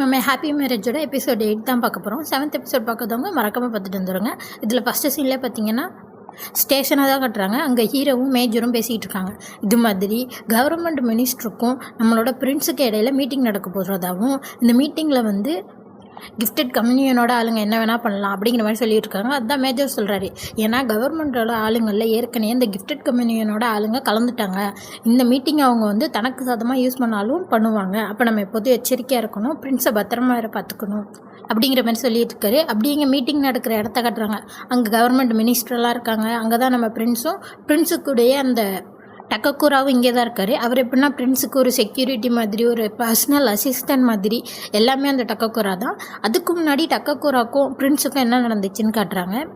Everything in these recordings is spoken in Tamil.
நம்ம ஹாப்பி மேரேஜோட எபிசோட் 8 தான் பார்க்க போகிறோம். 7th எபிசோட் பார்க்காதவங்க மறக்காமல் பார்த்துட்டு வந்துடுங்க. இதில் ஃபஸ்ட்டு சீனில் பார்த்தீங்கன்னா ஸ்டேஷனை தான் கட்டுறாங்க. அங்கே ஹீரோவும் மேஜரும் பேசிகிட்டு இருக்காங்க. இது மாதிரி கவர்மெண்ட் மினிஸ்டருக்கும் நம்மளோட பிரின்ஸுக்கு இடையில மீட்டிங் நடக்க போகிறதாகவும், இந்த மீட்டிங்கில் வந்து கிஃப்டட் கம்யூனியனோட ஆளுங்க என்ன வேணால் பண்ணலாம் அப்படிங்கிற மாதிரி சொல்லிட்டு இருக்காங்க. அதுதான் மேஜர் சொல்கிறாரு. ஏன்னா கவர்மெண்டோட ஆளுங்களில் ஏற்கனவே இந்த கிஃப்டட் கம்யூனியனோட ஆளுங்க கலந்துட்டாங்க. இந்த மீட்டிங் அவங்க வந்து தனக்கு சாதமாக யூஸ் பண்ணாலும் பண்ணுவாங்க. அப்போ நம்ம எப்போதும் எச்சரிக்கையாக இருக்கணும், பிரின்ஸை பத்திரமா வேறு பார்த்துக்கணும் அப்படிங்கிற மாதிரி சொல்லிட்டு இருக்காரு. அப்படிங்க மீட்டிங் நடக்கிற இடத்த கட்டுறாங்க. அங்கே கவர்மெண்ட் மினிஸ்டர்லாம் இருக்காங்க. அங்கே தான் நம்ம பிரின்ஸுக்குடைய அந்த டக்கக்கூராவும் இங்கே தான் இருக்கார். அவர் எப்படின்னா பிரின்ஸுக்கு ஒரு செக்யூரிட்டி மாதிரி, ஒரு பர்சனல் அசிஸ்டன்ட் மாதிரி எல்லாமே அந்த டக்கக்கூரா தான். அதுக்கு முன்னாடி டக்கக்கூராக்கும் பிரின்ஸுக்கும் என்ன நடந்துச்சுன்னு காட்டுறாங்க.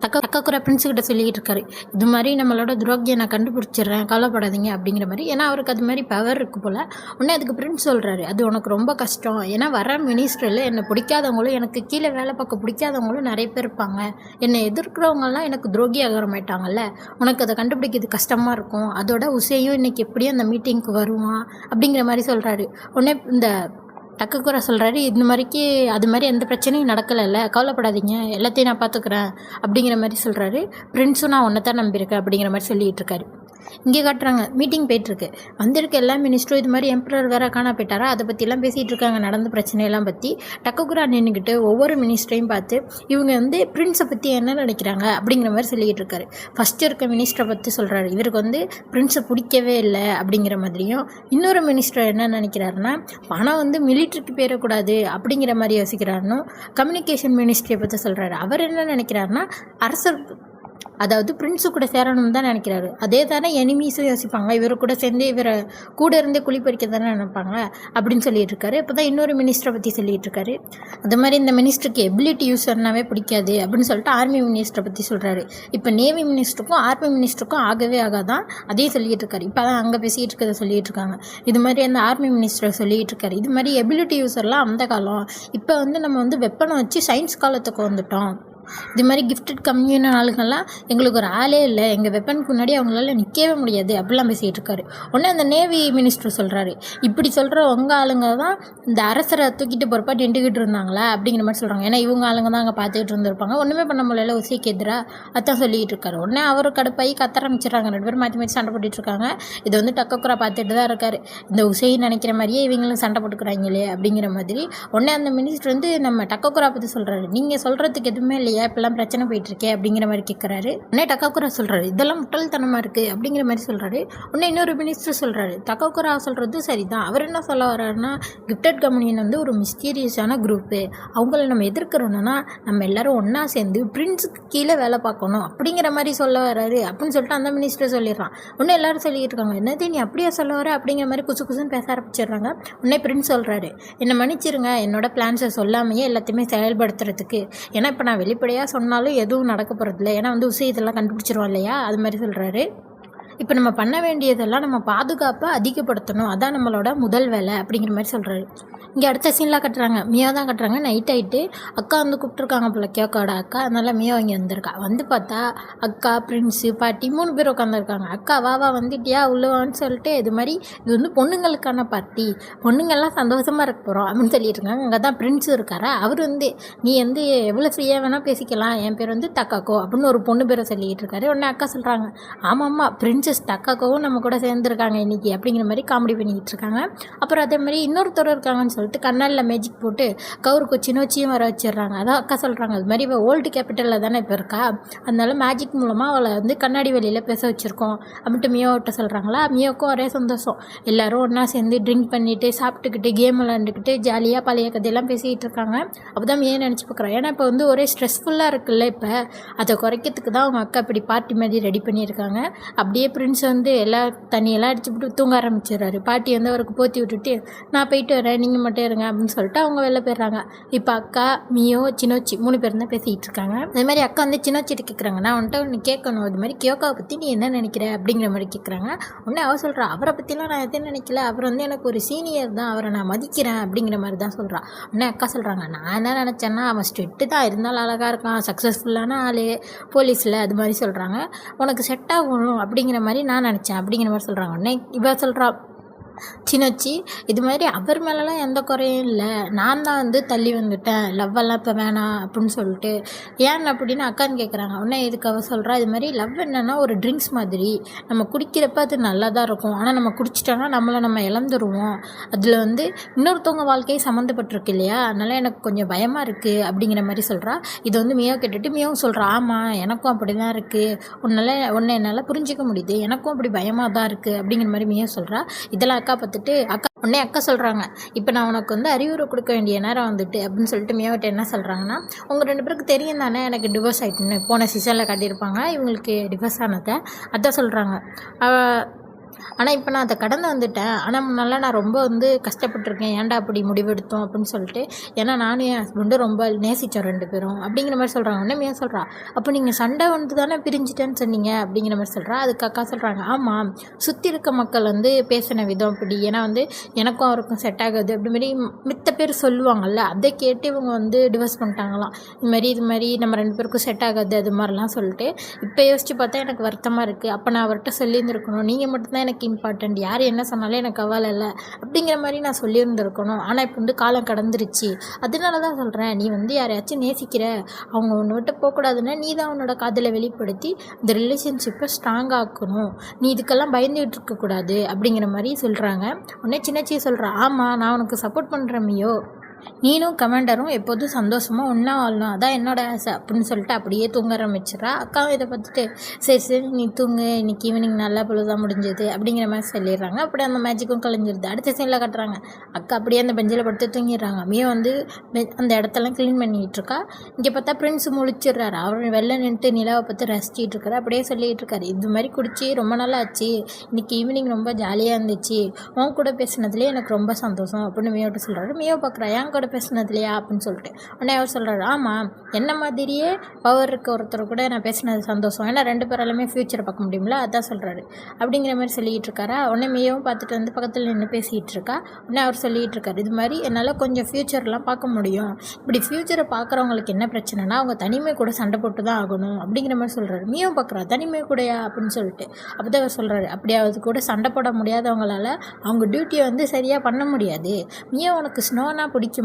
டக்கக்கூரா பிரின்ஸுக்கிட்ட சொல்லிக்கிட்டு இருக்காரு, இது மாதிரி நம்மளோட துரோகியை நான் கண்டுபிடிச்சிடுறேன், கவலைப்படாதீங்க அப்படிங்கிற மாதிரி. ஏன்னா அவருக்கு அது மாதிரி பவர் இருக்குது போல். உடனே அதுக்கு பிரின்ஸ் சொல்கிறாரு, அது உனக்கு ரொம்ப கஷ்டம். ஏன்னா வர மினிஸ்டரில் என்னை பிடிக்காதவங்களும் எனக்கு கீழே வேலை பார்க்க பிடிக்காதவங்களும் நிறைய பேர் இருப்பாங்க. என்னை எதிர்க்கிறவங்கலாம் எனக்கு துரோகி ஆக மாட்டாங்கல்ல, உனக்கு அதை கண்டுபிடிக்கிறது கஷ்டமாக இருக்கும். அதோட உசையும் இன்றைக்கி எப்படியும் அந்த மீட்டிங்க்கு வருவான் அப்படிங்கிற மாதிரி சொல்கிறாரு. உடனே இந்த டக்கக்கூரா சொல்கிறாரு, இந்த மாதிரிக்கு அது மாதிரி எந்த பிரச்சனையும் நடக்கலைல்ல, கவலைப்படாதீங்க, எல்லாத்தையும் நான் பார்த்துக்குறேன் அப்படிங்கிற மாதிரி சொல்கிறாரு. பிரின்ஸும் நான் ஒன்றை தான் நம்பியிருக்கேன் அப்படிங்கிற மாதிரி சொல்லிகிட்டு இருக்காரு. இங்கே காட்டுறாங்க, மீட்டிங் போயிட்டுருக்கு. வந்திருக்க எல்லா மினிஸ்டரும் இது மாதிரி எம்பரர் வேறு காணா போயிட்டாரா, அதை பற்றிலாம் பேசிகிட்டு இருக்காங்க, நடந்த பிரச்சனையெல்லாம் பற்றி. டக்கக்கூரா நின்றுக்கிட்டு ஒவ்வொரு மினிஸ்டரையும் பார்த்து இவங்க வந்து பிரின்ஸை பற்றி என்ன நினைக்கிறாங்க அப்படிங்கிற மாதிரி சொல்லிக்கிட்டு இருக்காரு. ஃபஸ்ட்டு இருக்க மினிஸ்டரை பற்றி சொல்கிறாரு, இவருக்கு வந்து பிரின்ஸை பிடிக்கவே இல்லை அப்படிங்கிற மாதிரியும். இன்னொரு மினிஸ்டர் என்ன நினைக்கிறாருன்னா, பணம் வந்து மிலிட்ரிக்கு போயிடக்கூடாது அப்படிங்கிற மாதிரி யோசிக்கிறாருன்னு கம்யூனிகேஷன் மினிஸ்ட்ரியை பற்றி சொல்கிறாரு. அவர் என்ன நினைக்கிறாருன்னா, அரசர் அதாவது பிரின்ஸு கூட சேரணும்னு தான் நினைக்கிறாரு. அதே தானே எனிமீஸும் யோசிப்பாங்க, இவரை கூட சேர்ந்து இவரை கூட இருந்தே குளிப்பறிக்க தானே நினைப்பாங்க அப்படின்னு சொல்லிட்டு இருக்காரு. இப்போ தான் இன்னொரு மினிஸ்டரை பற்றி சொல்லிட்டு இருக்காரு. அது மாதிரி இந்த மினிஸ்டருக்கு எபிலிட்டி யூஸ் பண்ணாவே பிடிக்காது அப்படின்னு சொல்லிட்டு ஆர்மி மினிஸ்டரை பற்றி சொல்கிறாரு. இப்போ நேவி மினிஸ்டருக்கும் ஆர்மி மினிஸ்டருக்கும் ஆகவே ஆகாதான் அதையும் சொல்லிட்டு இருக்காரு. இப்போ தான் அங்கே பேசிகிட்டு இருக்கிறத சொல்லிட்டு இருக்காங்க. இது மாதிரி அந்த ஆர்மி மினிஸ்டரை சொல்லிட்டு இருக்காரு. இது மாதிரி எபிலிட்டி யூஸர்லாம் அந்த காலம், இப்போ வந்து நம்ம வந்து வெப்பனை வச்சு சயின்ஸ் காலத்துக்கு வந்துட்டோம். இது மாதிரி கிஃப்டட் கம்யூனியன் ஆளுங்கள்லாம் எங்களுக்கு ஒரு ஆளே இல்லை, எங்கள் வெப்பனுக்கு முன்னாடி அவங்களால நிற்கவே முடியாது அப்படிலாம் பேசிகிட்டு இருக்காரு. உடனே அந்த நேவி மினிஸ்டர் சொல்கிறாரு, இப்படி சொல்கிற உங்கள் ஆளுங்க தான் இந்த அரசரை தூக்கிட்டு போகிறப்பா நின்றுக்கிட்டு இருந்தாங்களா அப்படிங்கிற மாதிரி சொல்கிறாங்க. ஏன்னா இவங்க ஆளுங்க தான் அங்கே பார்த்துக்கிட்டு இருந்திருப்பாங்க, ஒன்றுமே பண்ண முடியல, உசைக்கு எதிராக அதான் சொல்லிகிட்டு இருக்காரு. உடனே அவர் கடுப்பாகி கத்த ஆரம்பிச்சிடறாங்க. 2 பேரும் மாற்றி சண்டை போட்டுட்ருக்காங்க. இது வந்து டக்கக்கூரா பார்த்துட்டு தான் இருக்காரு. இந்த உசை நினைக்கிற மாதிரியே இவங்களும் சண்டை போட்டுக்கிறாங்களே அப்படிங்கிற மாதிரி. உடனே அந்த மினிஸ்டர் வந்து நம்ம டக்கக்கூரா பற்றி சொல்கிறாரு, நீங்கள் சொல்கிறதுக்கு எதுவுமே இல்லையா, இப்பெல்லாம் பிரச்சனை போயிட்டுருக்கே அப்படிங்கிற மாதிரி கேட்குறாரு. உடனே டக்கக்கூரா சொல்கிறாரு, இதெல்லாம் முட்டாள்தனமாக இருக்குது அப்படிங்கிற மாதிரி சொல்கிறாரு. உடனே இன்னொரு மினிஸ்டர் சொல்கிறாரு, டக்கக்கூரா சொல்கிறது சரிதான். அவர் என்ன சொல்ல வர்றாருன்னா, கிஃப்டட் கம்யூனியன் வந்து ஒரு மிஸ்டீரியஸான குரூப்பு, அவங்கள நம்ம எதிர்க்கிறோன்னா நம்ம எல்லோரும் ஒன்றா சேர்ந்து பிரின்ஸுக்கு கீழே வேலை பார்க்கணும் அப்படிங்கிற மாதிரி சொல்ல வர்றாரு அப்படின்னு சொல்லிட்டு அந்த மினிஸ்டர் சொல்லிடுறான். உடனே எல்லோரும் சொல்லிட்டு இருக்காங்க, என்னது நீ அப்படியே சொல்ல வர அப்படிங்கிற மாதிரி குசுன்னு பேச ஆரம்பிச்சிடுறாங்க. உடனே பிரின்ஸ் சொல்கிறாரு, என்னை மன்னிச்சிருங்க, என்னோட பிளான்ஸை சொல்லாமையே எல்லாத்தையுமே செயல்படுத்துறதுக்கு. ஏன்னா இப்போ நான் வெளிப்படையாக சொன்னாலும் எதுவும் நடக்க போகிறதில்ல, ஏன்னா வந்து உசை இதெல்லாம் கண்டுபிடிச்சிருவோம் இல்லையா, அது மாதிரி சொல்கிறாரு. இப்போ நம்ம பண்ண வேண்டியதெல்லாம் நம்ம பாதுகாப்பை அதிகப்படுத்தணும், அதான் நம்மளோட முதல் வேலை அப்படிங்கிற மாதிரி சொல்கிறாரு. இங்கே அடுத்த சீன்லாம் கட்டுறாங்க, மியோ தான் கட்டுறாங்க. நைட் ஆகிட்டு அக்கா வந்து கூப்பிட்ருக்காங்க போல, கியோக்காவோட அக்கா. அதனால் மியோ இங்கே வந்திருக்கா. வந்து பார்த்தா அக்கா, பிரின்ஸு, பாட்டி 3 பேர் உட்காந்துருக்காங்க. அக்கா வா வந்துட்டியா உள்ளவான்னு சொல்லிட்டு, இது மாதிரி இது வந்து பொண்ணுங்களுக்கான பார்ட்டி, பொண்ணுங்கள்லாம் சந்தோஷமாக இருக்க போகிறோம் அப்படின்னு சொல்லிட்டு இருக்காங்க. அங்கே தான் பிரின்ஸும் இருக்காரா. அவர் வந்து நீ வந்து எவ்வளோ ஃப்ரீயாக வேணால் பேசிக்கலாம், என் பேர் வந்து டக்காக்கோ அப்படின்னு ஒரு பொண்ணு பேரை சொல்லிக்கிட்டு இருக்காரு. உடனே அக்கா சொல்கிறாங்க, ஆமாம்மா பிரின்ஸஸ் டக்காக்கோவும் நம்ம கூட சேர்ந்துருக்காங்க இன்றைக்கி அப்படிங்கிற மாதிரி காமெடி பண்ணிக்கிட்டு இருக்காங்க. அப்புறம் அதே மாதிரி இன்னொருத்தர் இருக்காங்கன்னு சொல்லிட்டு கண்ணாலில் மேஜிக் போட்டு கவுருக்கு சின்னோச்சியும் வர வச்சிடுறாங்க. அதான் அக்கா சொல்கிறாங்க, அது மாதிரி இவள் ஓல்டு கேபிட்டலில் தானே இப்போ இருக்கா, அதனால மேஜிக் மூலமாக அவளை வந்து கண்ணாடி வெளியில் பேச வச்சுருக்கோம் அப்படின்ட்டு மியோட்ட சொல்கிறாங்களா. மியோக்கும் ஒரே சந்தோஷம். எல்லோரும் ஒன்றா சேர்ந்து ட்ரிங்க் பண்ணிவிட்டு சாப்பிட்டுக்கிட்டு கேம் விளாண்டுக்கிட்டு ஜாலியாக பழைய கதையெல்லாம் பேசிகிட்டு இருக்காங்க. அப்போ தான் மியோ நினச்சி பார்க்குறேன், ஏன்னா இப்போ வந்து ஒரே ஸ்ட்ரெஸ்ஃபுல்லாக இருக்குல்ல, இப்போ அதை குறைக்கிறதுக்கு தான் அவங்க அக்கா இப்படி பார்ட்டி மாதிரி ரெடி பண்ணியிருக்காங்க. அப்படியே பிரின்ஸ் வந்து எல்லா தண்ணியெல்லாம் அடிச்சு விட்டு தூங்க ஆரம்பிச்சிடுறாரு. பாட்டி வந்து அவருக்கு போற்றி விட்டுட்டு, நான் போயிட்டு வரேன், நீங்கள் மட்டும் இருங்க அப்படின்னு சொல்லிட்டு அவங்க வெளில போயிடுறாங்க. இப்போ அக்கா, மியோ, சின்னோச்சி 3 பேர் தான் பேசிகிட்டு இருக்காங்க. அதே மாதிரி அக்கா வந்து சின்னோச்சிட்டு கேட்குறாங்க, நான் வந்துட்டு ஒன்று கேட்கணும், அது மாதிரி கியோக்காவை பற்றி நீ என்ன நினைக்கிற அப்படிங்கிற மாதிரி கேட்குறாங்க. உடனே அவள் சொல்கிறா, அவரை பற்றிலாம் நான் எதுவும் நினைக்கல, அவர் வந்து எனக்கு ஒரு சீனியர் தான், அவரை நான் மதிக்கிறேன் அப்படிங்கிற மாதிரி தான் சொல்கிறான். உடனே அக்கா சொல்கிறாங்க, நான் என்ன நினச்சேன்னா அவன் ஸ்ட்ரிக்ட்டு தான், இருந்தாலும் அழகாக இருக்கான், சக்ஸஸ்ஃபுல்லான ஆள் போலீஸில், அது மாதிரி சொல்கிறாங்க. உனக்கு செட் ஆகணும் அப்படிங்கிற மாதிரி நான் நினச்சேன் அப்படிங்கிற மாதிரி சொல்கிறாங்க. உடனே இவ சொல்கிறா, சின்னச்சி இது மாதிரி அவர் மேலெலாம் எந்த குறையும் இல்லை, நான் தான் வந்து தள்ளி வந்துட்டேன், லவ்வெல்லாம் இப்போ வேணாம் அப்படின்னு சொல்லிட்டு. ஏன் அப்படின்னு அக்கான்னு கேட்குறாங்க. உடனே இதுக்கு அவள் சொல்கிறா, இது மாதிரி லவ் என்னென்னா ஒரு ட்ரிங்க்ஸ் மாதிரி, நம்ம குடிக்கிறப்ப அது நல்லா தான் இருக்கும், ஆனால் நம்ம குடிச்சிட்டோன்னா நம்ம இழந்துருவோம், அதில் வந்து இன்னொருத்தவங்க வாழ்க்கையை சம்மந்தப்பட்டிருக்கு இல்லையா, அதனால் எனக்கு கொஞ்சம் பயமாக இருக்குது அப்படிங்கிற மாதிரி சொல்கிறா. இது வந்து மியோ கேட்டுட்டு மியோவும் சொல்கிறா, ஆமாம் எனக்கும் அப்படி தான் இருக்குது, உன்னை என்னால் புரிஞ்சிக்க முடியுது, எனக்கும் அப்படி பயமாக தான் இருக்குது அப்படிங்கிற மாதிரி மியோ சொல்கிறா. இதெல்லாம் அக்கா பார்த்துட்டு உடனே அக்கா சொல்கிறாங்க, இப்போ நான் உனக்கு வந்து அறிவுரை கொடுக்க வேண்டிய நேரம் வந்துட்டு அப்படின்னு சொல்லிட்டு மியாவிட்ட என்ன சொல்கிறாங்கன்னா, உங்கள் 2 பேருக்கு தெரியும் தானே எனக்கு டிவோர்ஸ் ஆகிட்டுன்னு, போன சீசனில் காட்டியிருப்பாங்க இவங்களுக்கு டிவோர்ஸ் ஆனதை, அதான் சொல்கிறாங்க. ஆனால் இப்போ நான் அதை கடந்து வந்துட்டேன், ஆனால் முன்னால் நான் ரொம்ப வந்து கஷ்டப்பட்டுருக்கேன், ஏன்டா அப்படி முடிவெடுத்தோம் அப்படின்னு சொல்லிட்டு, ஏன்னா நானும் என் ஹஸ்பண்டும் ரொம்ப நேசித்தோம் 2 பேரும் அப்படிங்கிற மாதிரி சொல்கிறாங்க. உடனே மியா சொல்கிறா, அப்போ நீங்கள் சண்டை வந்து தானே பிரிஞ்சிட்டேன்னு சொன்னீங்க அப்படிங்கிற மாதிரி சொல்கிறா. அதுக்கு அக்கா சொல்கிறாங்க, ஆமாம் சுற்றி இருக்க மக்கள் வந்து பேசின விதம் அப்படி, ஏன்னா வந்து எனக்கும் அவருக்கும் செட் ஆகாது அப்படி மாதிரி மித்த பேர் சொல்லுவாங்கள்ல, அதை கேட்டு இவங்க வந்து டிவோர்ஸ் பண்ணிட்டாங்களாம். இது மாதிரி நம்ம 2 பேருக்கும் செட் ஆகாது அது மாதிரிலாம் சொல்லிட்டு. இப்போ யோசித்து பார்த்தா எனக்கு வருத்தமாக இருக்குது, அப்போ நான் அவர்கிட்ட சொல்லியிருந்துருக்கணும், நீங்கள் மட்டும்தான் எனக்கு இம்பார்ட்டண்ட், யார் என்ன சொன்னாலும் எனக்கு கவலை இல்லை அப்படிங்கிற மாதிரி நான் சொல்லியிருந்துருக்கணும். ஆனால் இப்போ வந்து காலம் கடந்துருச்சு, அதனால தான் சொல்கிறேன், நீ வந்து யாரையாச்சும் நேசிக்கிற, அவங்க ஒன்று விட்டு போகக்கூடாதுன்னா நீ தான் உன்னோட காதலை வெளிப்படுத்தி இந்த ரிலேஷன்ஷிப்பை ஸ்ட்ராங் ஆக்கணும், நீ இதுக்கெல்லாம் பயந்துகிட்டு இருக்கக்கூடாது அப்படிங்கிற மாதிரி சொல்கிறாங்க. உடனே சின்னச்சி சொல்கிறா, ஆமாம் நான் உனக்கு சப்போர்ட் பண்ணுறேன் மியோ, நீனும் கமாண்டரும் எப்போதும் சந்தோஷமாக ஒன்றா வாழணும், அதான் என்னோட ஆசை அப்படின்னு சொல்லிட்டு அப்படியே தூங்க ஆரம்பிச்சிடறா. அக்காவும் இதை பார்த்துட்டு சரி நீ தூங்கு, இன்னைக்கு ஈவினிங் நல்லா பொழுதாக முடிஞ்சது அப்படிங்கிற மாதிரி சொல்லிடுறாங்க. அப்படியே அந்த மேஜிக்கும் கலைஞ்சிருது. அடுத்த சைடில் கட்டுறாங்க, அக்கா அப்படியே அந்த பெஞ்சில் படுத்து தூங்கிடுறாங்க. மியா வந்து அந்த இடத்தெல்லாம் க்ளீன் பண்ணிகிட்டு இருக்கா. இங்கே பார்த்தா பிரின்ஸ் முழிச்சிடுறாரு, அவர் வெளில நின்றுட்டு நிலாவை பார்த்து ரசிச்சிட்டு இருக்காரு. அப்படியே சொல்லிகிட்டு இருக்காரு, இது மாதிரி குடிச்சு ரொம்ப நாள் ஆச்சு, இன்னைக்கு ஈவினிங் ரொம்ப ஜாலியாக இருந்துச்சு, உன் கூட பேசினதுலேயே எனக்கு ரொம்ப சந்தோஷம் அப்படின்னு மியாவிட்ட சொல்கிறாரு. மியா பார்க்குறா, ஏன் கூட பேசினது இல்லையா அப்படின்னு சொல்லிட்டு. உடனே அவர் சொல்கிறாரு, ஆமாம் என்ன மாதிரியே பவர் இருக்க ஒருத்தர் கூட நான் பேசினது சந்தோஷம், ஏன்னா 2 பேராலுமே ஃப்யூச்சரை பார்க்க முடியும்ல, அதான் சொல்கிறாரு அப்படிங்கிற மாதிரி சொல்லிகிட்டு இருக்காரா. உடனே மியாவும் பார்த்துட்டு வந்து பக்கத்தில் நின்று பேசிகிட்டு இருக்கா. உடனே அவர் சொல்லிகிட்டு இருக்காரு, இது மாதிரி என்னால் கொஞ்சம் ஃப்யூச்சர்லாம் பார்க்க முடியும், இப்படி ஃப்யூச்சரை பார்க்குறவங்களுக்கு என்ன பிரச்சனைனா அவங்க தனிமை கூட சண்டை போட்டு தான் ஆகணும் அப்படிங்கிற மாதிரி சொல்கிறாரு. மியாவும் பார்க்குறா, தனிமை கூடயா அப்படின்னு சொல்லிட்டு. அப்போ தான் அவர் சொல்கிறாரு, அப்படியாவது கூட சண்டை போட முடியாதவங்களால அவங்க டியூட்டியை வந்து சரியாக பண்ண முடியாது, மியா உனக்கு ஸ்னோனா பிடிக்குமா